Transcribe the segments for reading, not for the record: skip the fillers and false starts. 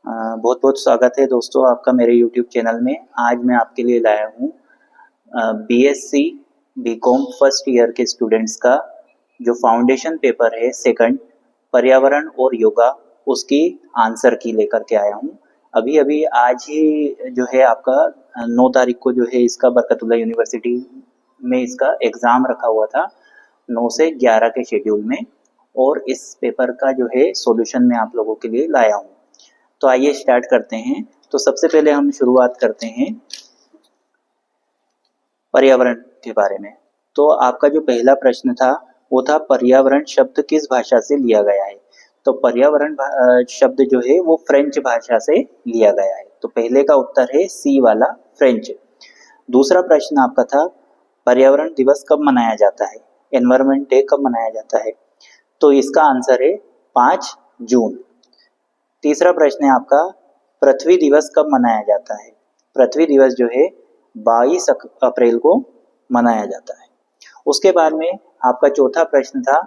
बहुत बहुत स्वागत है दोस्तों आपका मेरे YouTube चैनल में। आज मैं आपके लिए लाया हूँ बीएससी बीकॉम फर्स्ट ईयर के स्टूडेंट्स का जो फाउंडेशन पेपर है सेकंड पर्यावरण और योगा, उसकी आंसर की लेकर के आया हूँ। अभी अभी आज ही जो है आपका 9 तारीख को जो है इसका बरकतुल्लाह यूनिवर्सिटी में इसका एग्ज़ाम रखा हुआ था 9 से 11 के शेड्यूल में, और इस पेपर का जो है सॉल्यूशन मैं आप लोगों के लिए लाया हूँ। तो आइए स्टार्ट करते हैं। तो सबसे पहले हम शुरुआत करते हैं पर्यावरण के बारे में। तो आपका जो पहला प्रश्न था वो था पर्यावरण शब्द किस भाषा से लिया गया है। तो पर्यावरण शब्द जो है वो फ्रेंच भाषा से लिया गया है। तो पहले का उत्तर है सी वाला, फ्रेंच। दूसरा प्रश्न आपका था पर्यावरण दिवस कब मनाया जाता है, एनवायरमेंट डे कब मनाया जाता है। तो इसका आंसर है 5 जून। तीसरा प्रश्न है आपका पृथ्वी दिवस कब मनाया जाता है। पृथ्वी दिवस जो है 22 अप्रैल को मनाया जाता है। उसके बाद में आपका चौथा प्रश्न था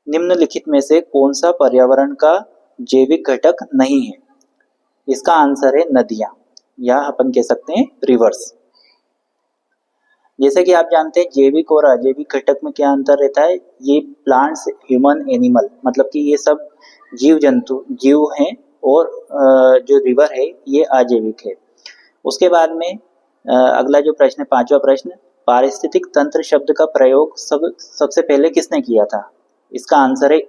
निम्नलिखित में से कौन सा पर्यावरण का जैविक घटक नहीं है। इसका आंसर है नदियां, या अपन कह सकते हैं रिवर्स। जैसे कि आप जानते हैं जैविक और अजैविक घटक में क्या अंतर रहता है। ये प्लांट्स, ह्यूमन, एनिमल, मतलब कि ये सब जीव जंतु जीव हैं, और जो रिवर है ये अजैविक है। उसके बाद में अगला जो प्रश्न है, पांचवा प्रश्न, पारिस्थितिक तंत्र शब्द का प्रयोग सबसे पहले किसने किया था। इसका आंसर है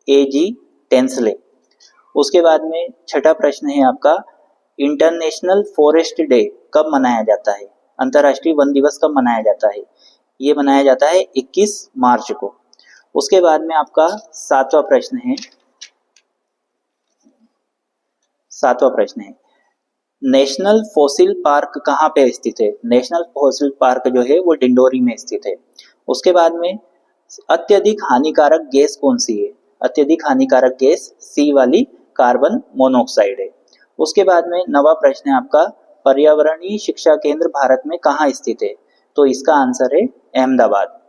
ए जी टेंसले। उसके बाद में छठा प्रश्न है आपका इंटरनेशनल फॉरेस्ट डे कब मनाया जाता है। अंतर्राष्ट्रीय वन दिवस कब मनाया जाता है। ये मनाया जाता है 21 मार्च को। उसके बाद में आपका सातवां प्रश्न है नेशनल फॉसिल पार्क कहाँ पे स्थित है। नेशनल फॉसिल पार्क जो है वो डिंडोरी में स्थित है। उसके बाद में अत्यधिक हानिकारक गैस कौन सी है। अत्यधिक हानिकारक गैस सी वाली कार्बन मोनोऑक्साइड है। उसके बाद में नवा प्रश्न है आपका पर्यावरणीय शिक्षा केंद्र भारत में कहाँ स्थित है। तो इसका आंसर है अहमदाबाद।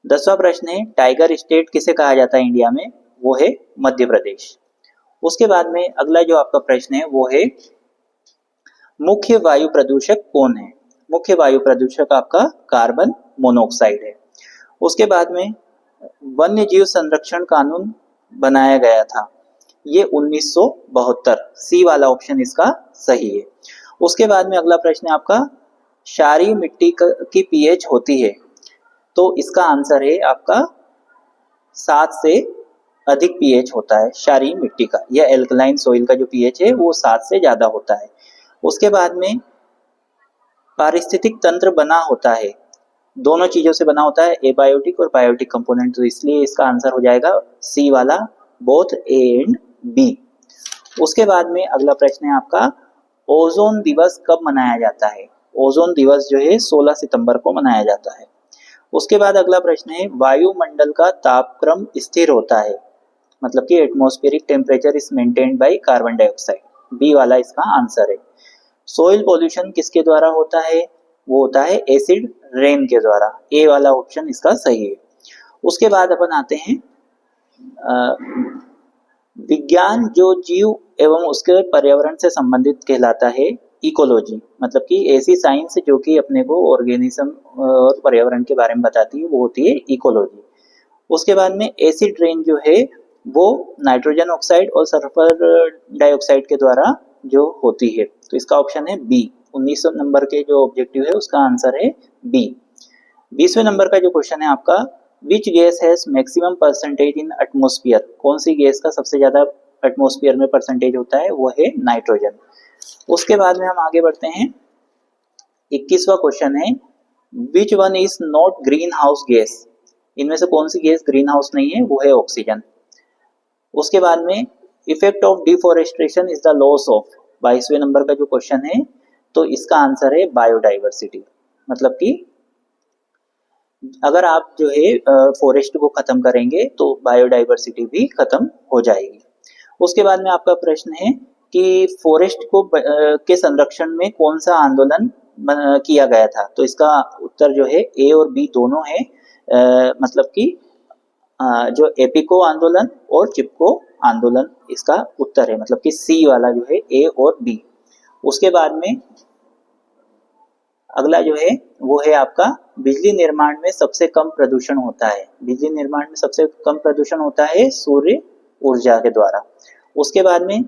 10वां प्रश्न है टाइगर स्टेट किसे कहा जाता है इंडिया में। वो है मध्य प्रदेश। उसके बाद में अगला जो आपका प्रश्न है वो है मुख्य वायु प्रदूषक कौन है। मुख्य वायु प्रदूषक आपका कार्बन मोनोऑक्साइड है। उसके बाद में वन्य जीव संरक्षण कानून बनाया गया था, ये 1972। सी वाला ऑप्शन इसका सही है। उसके बाद में अगला प्रश्न है आपका क्षारीय मिट्टी की पीएच होती है। तो इसका आंसर है आपका 7 से अधिक पीएच होता है क्षारीय मिट्टी का, या एल्कलाइन सॉइल का जो पीएच है वो 7 से ज्यादा होता है। उसके बाद में पारिस्थितिक तंत्र बना होता है, दोनों चीजों से बना होता है, एबायोटिक और बायोटिक कंपोनेंट। तो इसलिए इसका आंसर हो जाएगा सी वाला, बोथ ए एंड बी। उसके बाद में अगला प्रश्न है आपका ओजोन दिवस कब मनाया जाता है। ओजोन दिवस जो है 16 सितंबर को मनाया जाता है। उसके बाद अगला प्रश्न है वायुमंडल का तापक्रम स्थिर होता है, मतलब कि atmospheric temperature is maintained by carbon dioxide. B वाला इसका आंसर है। सोइल पॉल्यूशन किसके द्वारा होता है। वो होता है एसिड रेन के द्वारा। ए वाला ऑप्शन इसका सही है। उसके बाद अपन आते हैं विज्ञान जो जीव एवं उसके पर्यावरण से संबंधित कहलाता है इकोलॉजी, मतलब कि ऐसी साइंस जो कि अपने को ऑर्गेनिज्म और पर्यावरण के बारे में बताती है वो होती है इकोलॉजी। उसके बाद में एसिड रेन जो है वो नाइट्रोजन ऑक्साइड और सल्फर डाइऑक्साइड के द्वारा जो होती है। तो इसका ऑप्शन है बी। 19 नंबर के जो ऑब्जेक्टिव है उसका आंसर है बी। 20वें नंबर का जो क्वेश्चन है आपका which gas has maximum percentage in atmosphere. कौन सी गैस का सबसे ज्यादा एटमॉस्फेयर में परसेंटेज होता है, वो है नाइट्रोजन। उसके बाद में हम आगे बढ़ते हैं। 21वां क्वेश्चन है which one is not green house gas. इनमें से कौन सी गैस ग्रीन हाउस नहीं है, वो है ऑक्सीजन। उसके बाद में effect of deforestation is the loss of. 22वें नंबर का जो क्वेश्चन है तो इसका आंसर है बायोडाइवर्सिटी, मतलब कि अगर आप जो है फॉरेस्ट को खत्म करेंगे तो बायोडाइवर्सिटी भी खत्म हो जाएगी। उसके बाद में आपका प्रश्न है कि फॉरेस्ट को के संरक्षण में कौन सा आंदोलन किया गया था। तो इसका उत्तर जो है ए और बी दोनों है, मतलब कि जो एपिको आंदोलन और चिपको आंदोलन इसका उत्तर है, मतलब कि सी वाला जो है, ए और बी। उसके बाद में अगला जो है वो है आपका बिजली निर्माण में सबसे कम प्रदूषण होता है। बिजली निर्माण में सबसे कम प्रदूषण होता है सूर्य ऊर्जा के द्वारा। उसके बाद में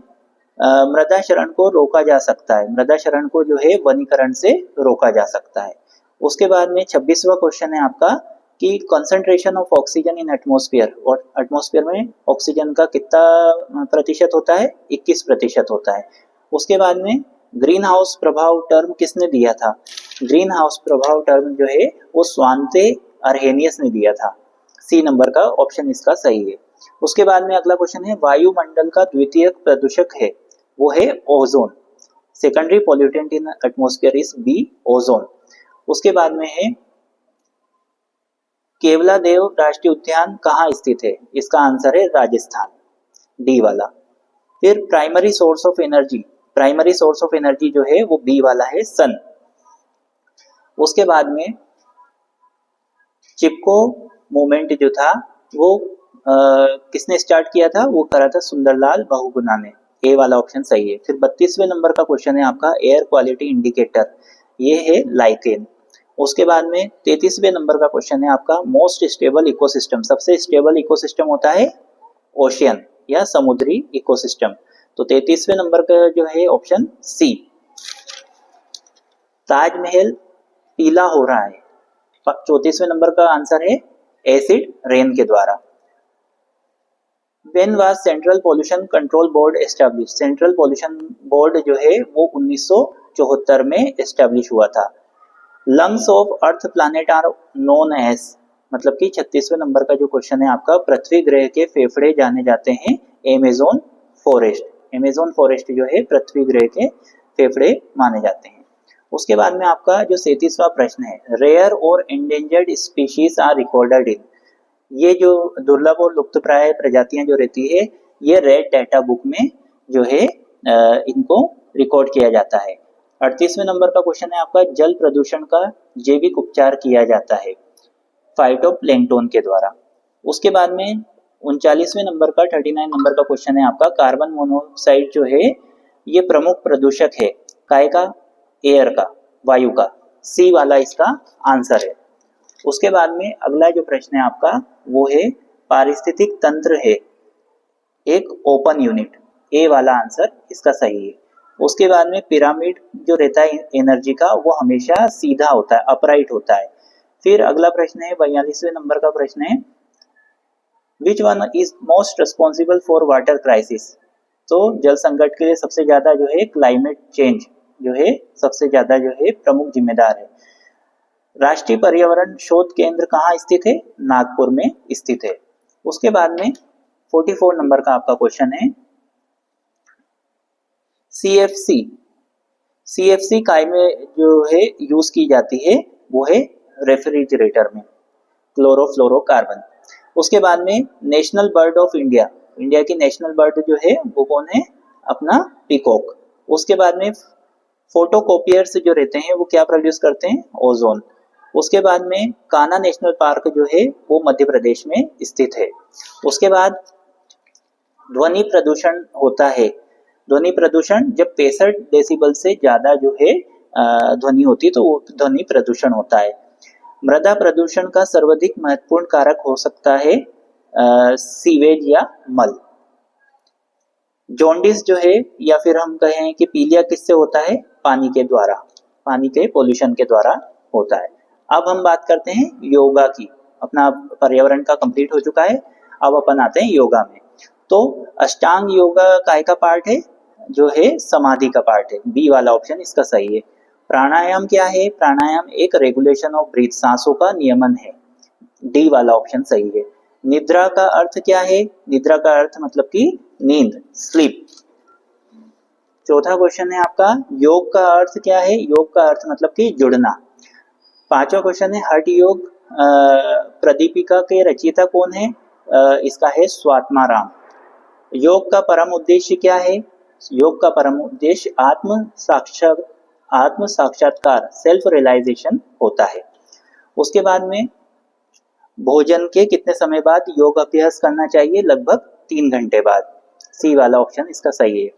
मृदा क्षरण को रोका जा सकता है। मृदा क्षरण को जो है वनीकरण से रोका जा सकता है। उसके बाद में 26वां क्वेश्चन है आपका कि concentration of oxygen in atmosphere, और एटमॉस्फेयर में ऑक्सीजन का कितना प्रतिशत होता है, 21% होता है। उसके बाद में ग्रीन हाउस प्रभाव टर्म किसने दिया था? ग्रीन हाउस प्रभाव टर्म जो है वो स्वांते अर्हेनियस ने दिया था। सी नंबर का ऑप्शन इसका सही है। उसके बाद में अगला क्वेश्चन है वायुमंडल का द्वितीय प्रदूषक है, वो है ozone. Secondary pollutant in atmosphere is B, ozone. उसके बाद में है केवलादेव राष्ट्रीय उद्यान कहाँ स्थित है? इसका आंसर है राजस्थान, डी वाला। फिर primary source of energy, primary source of energy जो है वो बी वाला है, सन। उसके बाद में चिपको मूवमेंट जो था वो किसने स्टार्ट किया था? वो करा था सुंदरलाल बहुगुणा ने, ए वाला ऑप्शन सही है। फिर 32वें नंबर का क्वेश्चन है आपका एयर क्वालिटी इंडिकेटर, ये है लाइकेन। उसके बाद में 33वें नंबर का क्वेश्चन है आपका मोस्ट स्टेबल इकोसिस्टम, सबसे स्टेबल इकोसिस्टम होता है ओशियन या समुद्री इकोसिस्टम। तो 33वें नंबर का जो है ऑप्शन सी। ताजमहल पीला हो रहा है, 34वें नंबर का आंसर है एसिड रेन के द्वारा। When was central pollution control board establish? Central pollution board जो है वो 1974 में एस्टैब्लिश हुआ था। Lungs of earth planet are known as, मतलब कि 36वें नंबर का जो क्वेश्चन है आपका पृथ्वी ग्रह के फेफड़े जाने जाते हैं एमेजोन फॉरेस्ट। एमेजोन फॉरेस्ट जो है पृथ्वी ग्रह के फेफड़े माने जाते हैं। उसके बाद में आपका जो 37वां प्रश्न है रेयर और endangered species are recorded in, ये जो दुर्लभ और लुप्तप्राय प्रजातियां जो रहती है ये रेड डाटा बुक में जो है इनको रिकॉर्ड किया जाता है। 38वें नंबर का क्वेश्चन है आपका जल प्रदूषण का जैविक उपचार किया जाता है फाइटोप्लैंक्टन के द्वारा। उसके बाद में 39वें नंबर का 39 नंबर का क्वेश्चन है आपका कार्बन मोनोऑक्साइड जो है ये प्रमुख प्रदूषक है काय का? एयर का, वायु का, सी वाला इसका आंसर है। उसके बाद में अगला जो प्रश्न है आपका वो है पारिस्थितिक तंत्र है एक ओपन यूनिट, ए वाला आंसर इसका सही है। उसके बाद में पिरामिड जो रहता है एनर्जी का वो हमेशा सीधा होता है, अपराइट होता है। फिर अगला प्रश्न है 42वें नंबर का प्रश्न है which one is most responsible for water crisis? तो जल संकट के लिए सबसे ज्यादा जो है क्लाइमेट चेंज जो है सबसे ज्यादा जो है प्रमुख जिम्मेदार है। राष्ट्रीय पर्यावरण शोध केंद्र कहाँ स्थित है? नागपुर में स्थित है। उसके बाद में 44 नंबर का आपका क्वेश्चन है CFC, CFC काय में जो है यूज की जाती है वो है रेफ्रिजरेटर में, क्लोरोफ्लोरोकार्बन। उसके बाद में national bird of India, India की नेशनल बर्ड जो है वो कौन है? अपना पीकॉक। उसके बाद में फोटोकॉपियर्स जो रहते हैं वो क्या प्रोड्यूस करते हैं? ओजोन। उसके बाद में कान्हा नेशनल पार्क जो है वो मध्य प्रदेश में स्थित है। उसके बाद ध्वनि प्रदूषण होता है, ध्वनि प्रदूषण जब 65 डेसिबल से ज्यादा जो है ध्वनि होती है तो वो ध्वनि प्रदूषण होता है। मृदा प्रदूषण का सर्वाधिक महत्वपूर्ण कारक हो सकता है सीवेज या मल। जॉन्डिस जो है या फिर हम कहें कि पीलिया किससे होता है? पानी के द्वारा, पानी के पोल्यूशन के द्वारा होता है। अब हम बात करते हैं योगा की। अपना पर्यावरण का कंप्लीट हो चुका है, अब अपन आते हैं योगा में। तो अष्टांग योगा काय का पार्ट है? जो है समाधि का पार्ट है, बी वाला ऑप्शन इसका सही है। प्राणायाम क्या है? प्राणायाम एक रेगुलेशन ऑफ ब्रीथ, सांसों का नियमन है, डी वाला ऑप्शन सही है। निद्रा का अर्थ क्या है? निद्रा का अर्थ मतलब कि नींद, स्लीप। चौथा क्वेश्चन है आपका योग का अर्थ क्या है? योग का अर्थ मतलब कि जुड़ना। पांचवा क्वेश्चन है हठ योग प्रदीपिका के रचयिता कौन है? इसका है स्वात्माराम। योग का परम उद्देश्य क्या है? योग का परम उद्देश्य आत्म साक्षात्कार, सेल्फ रियलाइजेशन होता है। उसके बाद में भोजन के कितने समय बाद योग अभ्यास करना चाहिए? लगभग 3 घंटे बाद। सी वाला ऑप्शन इसका सही है।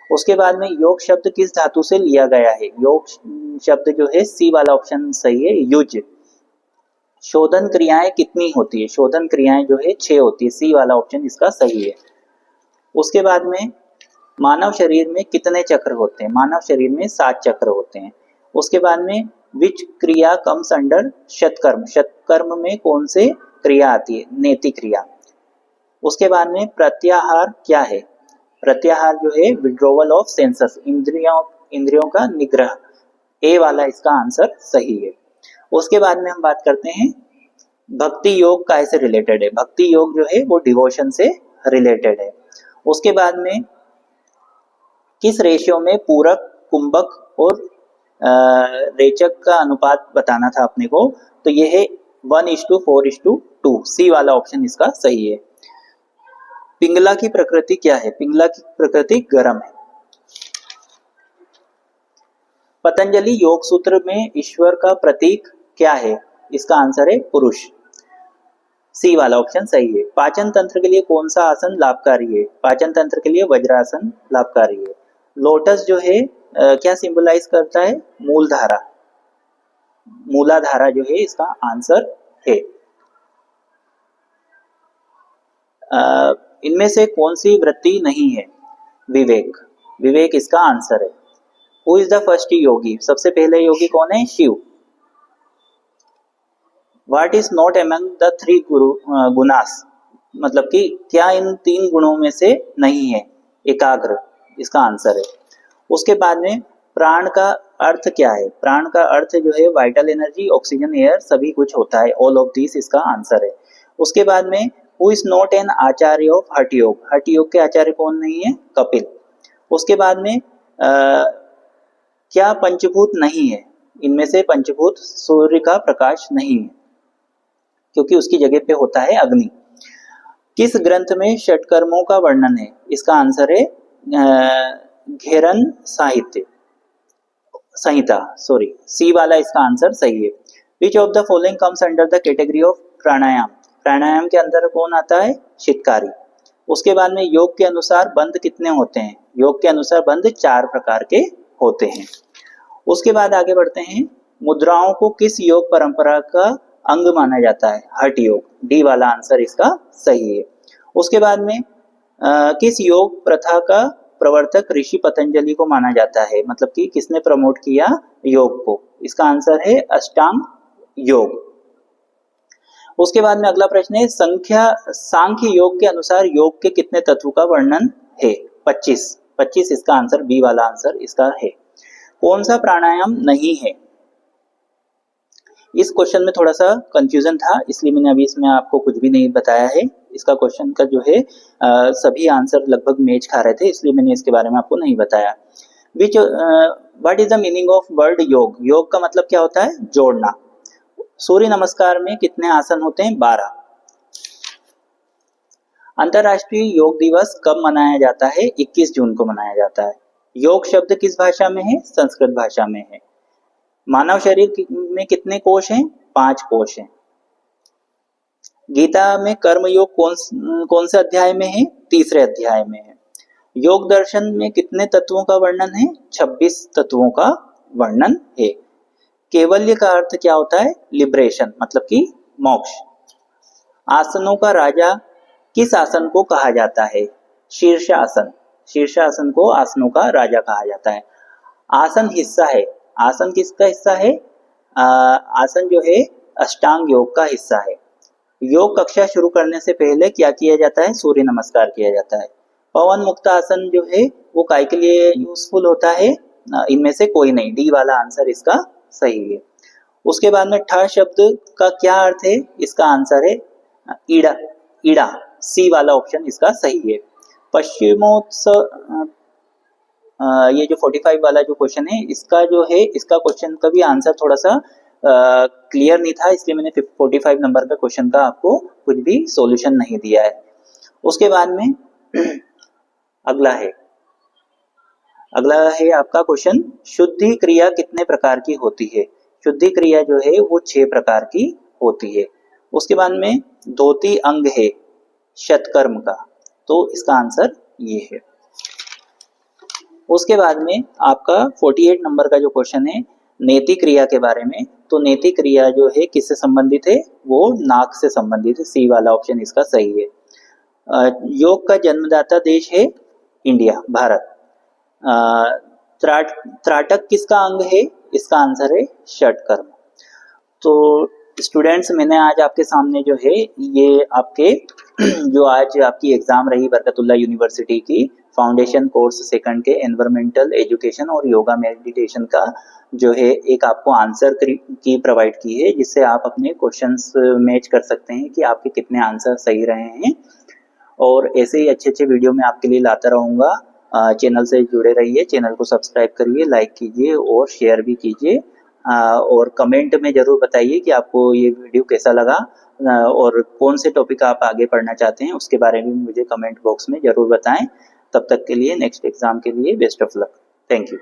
उसके बाद में योग शब्द किस धातु से लिया गया है? योग शब्द जो है सी वाला ऑप्शन सही है, युज। शोधन क्रियाएं कितनी होती है? शोधन क्रियाएं जो है 6 होती है, सी वाला ऑप्शन इसका सही है। उसके बाद में मानव शरीर में कितने चक्र होते हैं? मानव शरीर में 7 चक्र होते हैं। उसके बाद में विच क्रिया कम्स अंडर शतकर्म? शतकर्म में कौन से क्रिया आती है? नेति क्रिया। उसके बाद में प्रत्याहार क्या है? प्रत्याहार जो है विड्रोवल ऑफ सेंसस, इंद्रियों का निग्रह। ए वाला इसका आंसर सही है। उसके बाद में हम बात करते हैं भक्ति योग कैसे रिलेटेड है? भक्ति योग जो है वो डिवोशन से रिलेटेड है। उसके बाद में किस रेशियो में पूरक, कुंभक और रेचक का अनुपात बताना था अपने को, तो ये है 1:4:2। सी वाला ऑप्शन इसका सही है। पिंगला की प्रकृति क्या है? पिंगला की प्रकृति गर्म है। पतंजलि योग सूत्र में ईश्वर का प्रतीक क्या है? इसका आंसर है पुरुष। सी वाला ऑप्शन सही है। पाचन तंत्र के लिए कौन सा आसन लाभकारी है? पाचन तंत्र के लिए वज्रासन लाभकारी है। लोटस जो है क्या सिंबलाइज करता है? मूलधारा। मूलाधारा जो है इसका आंसर है। इनमें से कौन सी वृत्ति नहीं है? विवेक। विवेक इसका आंसर है। Who is the first yogi? सबसे पहले योगी कौन है? Shiva. What is not among the 3 gunas? मतलब कि क्या इन 3 गुणों में से नहीं है? एकाग्र इसका आंसर है। उसके बाद में प्राण का अर्थ क्या है? प्राण का अर्थ जो है वाइटल एनर्जी, ऑक्सीजन, एयर सभी कुछ होता है। ऑल ऑफ दिस इसका आंसर है। उसके बाद में who is not an Acharya of हठ योग? हठ योग के आचार्य कौन नहीं है? कपिल। उसके बाद में क्या पंचभूत नहीं है? इनमें से पंचभूत सूर्य का प्रकाश नहीं है, क्योंकि उसकी जगह पे होता है अग्नि। किस ग्रंथ में षटकर्मों का वर्णन है? इसका आंसर है घेरन संहिता। सी वाला इसका आंसर सही है। Which of the following comes under the category of pranayama? Pranayama के अंदर कौन आता है? शीतकारी। उसके बाद में योग के अनुसार बंध कितने होते हैं? योग के अनुसार बंध 4 प्रकार के होते हैं। उसके बाद आगे बढ़ते हैं। मुद्राओं को किस योग परंपरा का अंग माना जाता है? हठ योग। डी वाला आंसर इसका सही है। उसके बाद में किस योग प्रथा का प्रवर्तक ऋषि पतंजलि को माना जाता है? मतलब कि किसने प्रमोट किया योग को? इसका आंसर है अष्टांग योग। उसके बाद में अगला प्रश्न है सांख्य योग के अनुसार योग के कितने तत्व का वर्णन है? 25 इसका आंसर, बी वाला आंसर इसका है। कौन सा प्राणायाम नहीं है? इस क्वेश्चन में थोड़ा सा कंफ्यूजन था, इसलिए मैंने अभी इसमें आपको कुछ भी नहीं बताया है। इसका क्वेश्चन का जो है सभी आंसर लगभग मैच खा रहे थे, इसलिए मैंने इसके बारे में आपको नहीं बताया। What is the meaning of word योग? योग का मतलब क्या होता है? जोड़ना। सूर्य नमस्कार में कितने आसन होते हैं? 12। अंतरराष्ट्रीय योग दिवस कब मनाया जाता है? 21 जून को मनाया जाता है। योग शब्द किस भाषा में है? संस्कृत भाषा में है। मानव शरीर में कितने कोश हैं? 5 कोश हैं। गीता में कर्म योग कौन से अध्याय में है? 3रे अध्याय में है। योग दर्शन में कितने तत्वों का वर्णन है? 26 तत्वों का वर्णन है। केवल्य का अर्थ क्या होता है? लिबरेशन, मतलब कि मोक्ष। आसनों का राजा किस आसन को कहा जाता है? शीर्षासन। शीर्षासन को आसनों का राजा कहा जाता है। आसन हिस्सा है। आसन किसका हिस्सा है? आसन जो है अष्टांग योग का हिस्सा है। योग कक्षा शुरू करने से पहले क्या किया जाता है? सूर्य नमस्कार किया जाता है। पवन मुक्त आसन जो है वो काय के लिए यूजफुल होता है? इनमें से कोई नहीं। डी वाला आंसर इसका सही है। उसके बाद में ठ शब्द का क्या अर्थ है? इसका आंसर है ईड़ा। सी वाला ऑप्शन इसका सही है। पश्चिमोत्सव, ये जो 45 वाला जो क्वेश्चन है इसका जो है, इसका क्वेश्चन का भी आंसर थोड़ा सा क्लियर नहीं था, इसलिए मैंने 45 नंबर का क्वेश्चन का आपको कुछ भी सॉल्यूशन नहीं दिया है। उसके बाद में अगला है आपका क्वेश्चन, शुद्धि क्रिया कितने प्रकार की होती है? शुद्धि क्रिया जो है वो 6 प्रकार की होती है। उसके बाद में धोती अंग है शतकर्म का, तो इसका आंसर ये है। उसके बाद में आपका 48 नंबर का जो क्वेश्चन है नेति क्रिया के बारे में, तो नेति क्रिया जो है किससे संबंधित है, वो नाक से संबंधित है। सी वाला ऑप्शन इसका सही है। योग का जन्मदाता देश है इंडिया, भारत। त्राटक किसका अंग है, इसका आंसर है षटकर्म। तो स्टूडेंट्स, मैंने आज आपके सामने जो है ये आपके जो आज आपकी एग्जाम रही बरकतुल्ला यूनिवर्सिटी की फाउंडेशन कोर्स सेकंड के एनवायरमेंटल एजुकेशन और योगा मेडिटेशन का जो है एक आपको आंसर की प्रोवाइड की है, जिससे आप अपने क्वेश्चंस मैच कर सकते हैं कि आपके कितने आंसर सही रहे हैं। और ऐसे ही अच्छे अच्छे वीडियो मैं आपके लिए लाता रहूँगा। चैनल से जुड़े रहिए, चैनल को सब्सक्राइब करिए, लाइक कीजिए और शेयर भी कीजिए। और कमेंट में ज़रूर बताइए कि आपको ये वीडियो कैसा लगा और कौन से टॉपिक आप आगे पढ़ना चाहते हैं, उसके बारे में मुझे कमेंट बॉक्स में ज़रूर बताएं। तब तक के लिए नेक्स्ट एग्ज़ाम के लिए best of luck. Thank you.